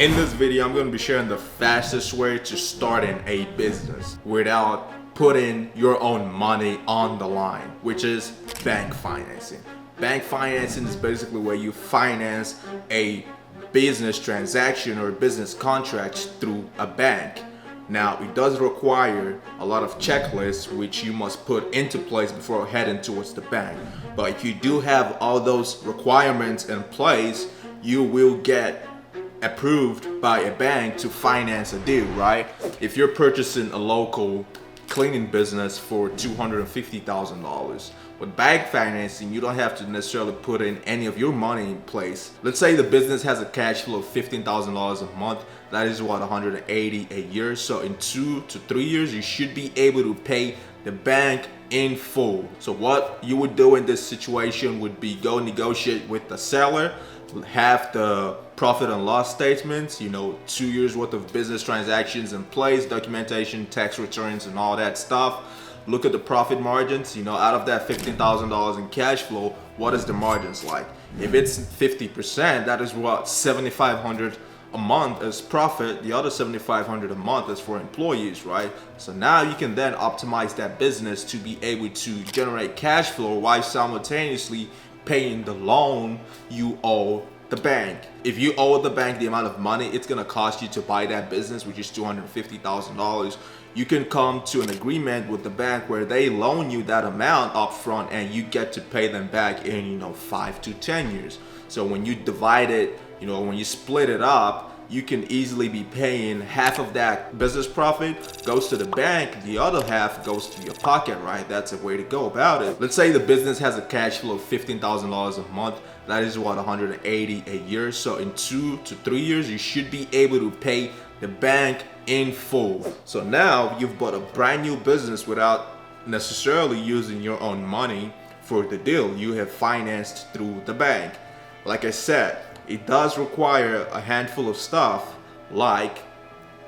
In this video, I'm going to be sharing the fastest way to starting a business without putting your own money on the line, which is bank financing. Bank financing is basically where you finance a business transaction or a business contract through a bank. Now, it does require a lot of checklists which you must put into place before heading towards the bank. But if you do have all those requirements in place, you will get approved by a bank to finance a deal, right? If you're purchasing a local cleaning business for $250,000, with bank financing, you don't have to necessarily put in any of your money in place. Let's say the business has a cash flow of $15,000 a month. That is what, $180 a year. So in 2 to 3 years, you should be able to pay the bank in full. So what you would do in this situation would be go negotiate with the seller, have the profit and loss statements, 2 years worth of business transactions in place, documentation, tax returns, and all that stuff. Look at the profit margins. Out of that $15,000 in cash flow, what is the margins like? If it's 50%, that is what, $7,500 a month as profit. The other $7,500 a month is for employees, right? So now you can then optimize that business to be able to generate cash flow while simultaneously paying the loan you owe the bank. If you owe the bank the amount of money it's gonna cost you to buy that business, which is $250,000, you can come to an agreement with the bank where they loan you that amount up front and you get to pay them back in 5 to 10 years. So when you divide it, when you split it up, you can easily be paying half of that business profit goes to the bank, the other half goes to your pocket, right? That's a way to go about it. Let's say the business has a cash flow of $15,000 a month. That is what, $180 a year. So in 2 to 3 years, you should be able to pay the bank in full. So now you've bought a brand new business without necessarily using your own money for the deal. You have financed through the bank. Like I said, it does require a handful of stuff like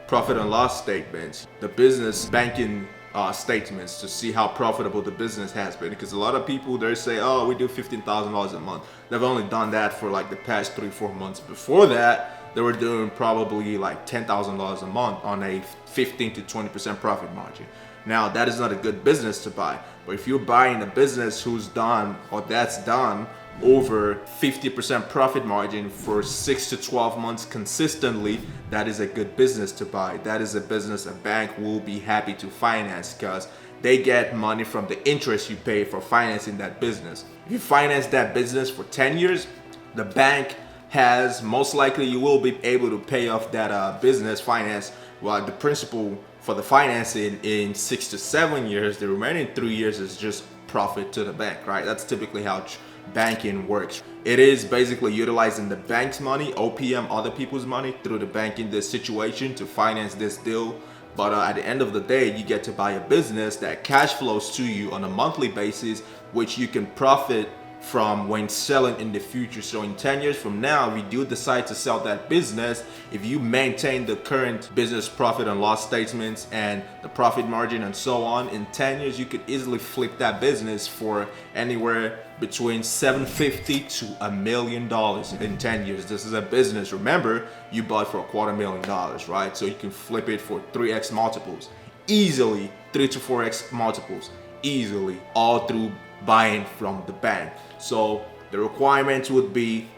profit and loss statements, the business banking statements to see how profitable the business has been. Because a lot of people, they say, oh, we do $15,000 a month. They've only done that for like the past 3-4 months. Before that, they were doing probably like $10,000 a month on a 15 to 20% profit margin. Now, that is not a good business to buy. But if you're buying a business who's done or that's done over 50% profit margin for 6 to 12 months consistently, that is a good business to buy. That is a business a bank will be happy to finance because they get money from the interest you pay for financing that business. If you finance that business for 10 years, the bank has, most likely you will be able to pay off that business finance, the principal for the financing in 6 to 7 years. The remaining 3 years is just profit to the bank, right? That's typically how banking works. It is basically utilizing the bank's money, OPM, other people's money, through the bank in this situation to finance this deal. But at the end of the day, you get to buy a business that cash flows to you on a monthly basis, which you can profit from when selling in the future. So in 10 years from now, if you do decide to sell that business, if you maintain the current business profit and loss statements and the profit margin and so on, in 10 years, you could easily flip that business for anywhere between $750,000 to $1 million in 10 years. This is a business, remember, you bought for $250,000, right? So you can flip it for 3x multiples, easily 3 to 4x multiples, easily, all through buying from the bank. So the requirements would be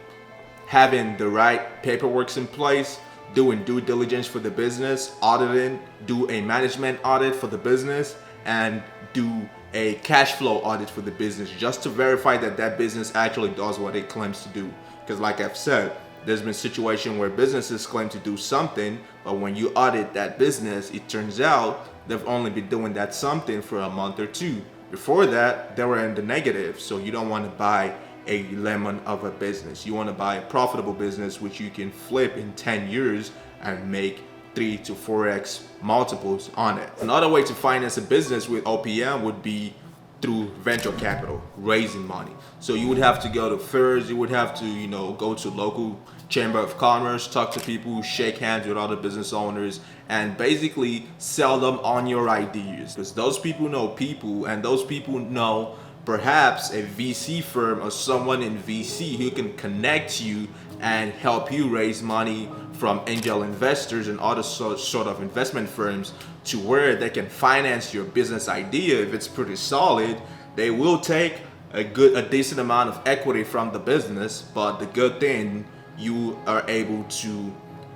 having the right paperwork in place, doing due diligence for the business, auditing, do a management audit for the business, and do a cash flow audit for the business just to verify that that business actually does what it claims to do. Because like I've said, there's been situations where businesses claim to do something, but when you audit that business, it turns out they've only been doing that something for a month or two. Before that, they were in the negative. So you don't want to buy a lemon of a business. You want to buy a profitable business which you can flip in 10 years and make 3 to 4x multiples on it. Another way to finance a business with OPM would be through venture capital, raising money. So you would have to go to fairs, you would have to, go to local chamber of commerce, talk to people, shake hands with other business owners, and basically sell them on your ideas. Because those people know people, and those people know perhaps a VC firm or someone in VC who can connect you and help you raise money from angel investors and other sort of investment firms to where they can finance your business idea. If it's pretty solid, they will take a decent amount of equity from the business. But the good thing, you are able to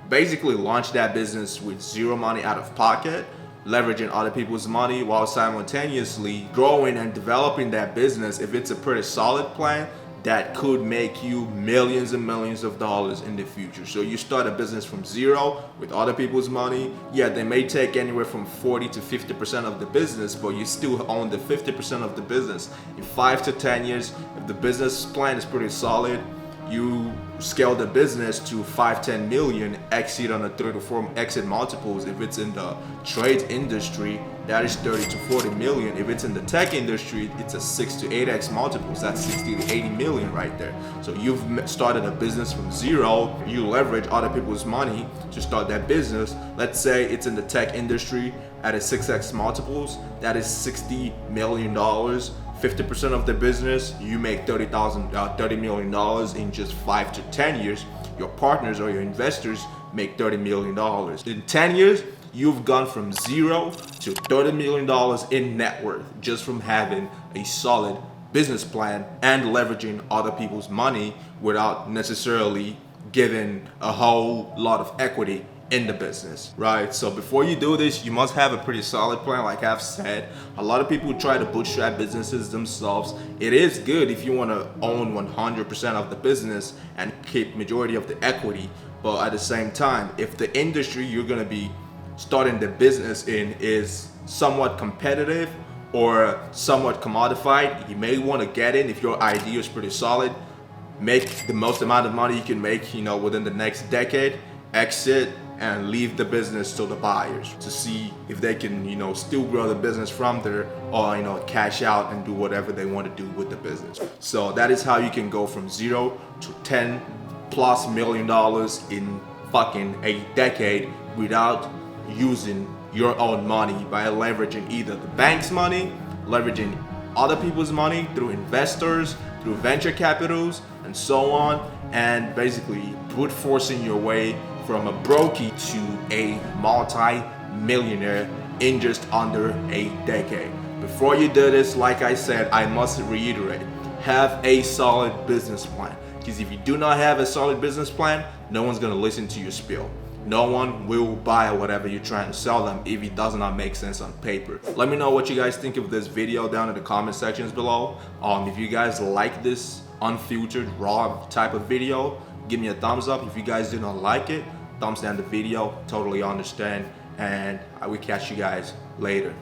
basically launch that business with zero money out of pocket, leveraging other people's money while simultaneously growing and developing that business. If it's a pretty solid plan, that could make you millions and millions of dollars in the future. So you start a business from zero with other people's money. Yeah, they may take anywhere from 40 to 50% of the business, but you still own the 50% of the business. In 5 to 10 years, if the business plan is pretty solid, you scale the business to 5-10 million, exit on a 3 to 4 exit multiples. If it's in the trade industry, that is 30 to 40 million. If it's in the tech industry, it's a 6 to 8x multiples. That's 60 to 80 million right there. So you've started a business from zero. You leverage other people's money to start that business. Let's say it's in the tech industry at a 6x multiples. That is $60 million. 50% of the business, you make $30 million in just 5 to 10 years. Your partners or your investors make $30 million. In 10 years, you've gone from zero to $30 million in net worth just from having a solid business plan and leveraging other people's money without necessarily giving a whole lot of equity in the business, right? So before you do this, you must have a pretty solid plan. Like I've said, a lot of people try to bootstrap businesses themselves. It is good if you want to own 100% of the business and keep majority of the equity, but at the same time, if the industry you're going to be starting the business in is somewhat competitive or somewhat commodified, you may want to get in. If your idea is pretty solid, make the most amount of money you can make, within the next decade, exit and leave the business to the buyers to see if they can, still grow the business from there, or, cash out and do whatever they want to do with the business. So that is how you can go from zero to $10+ million in fucking a decade without using your own money, by leveraging either the bank's money, leveraging other people's money through investors, through venture capitals, and so on, and basically brute forcing your way from a brokey to a multi-millionaire in just under a decade. Before you do this, like I said, I must reiterate, have a solid business plan. Because if you do not have a solid business plan, no one's gonna listen to your spiel. No one will buy whatever you're trying to sell them if it does not make sense on paper. Let me know what you guys think of this video down in the comment sections below. If you guys like this unfiltered, raw type of video, give me a thumbs up. If you guys do not like it, thumbs down the video. Totally understand, and I will catch you guys later.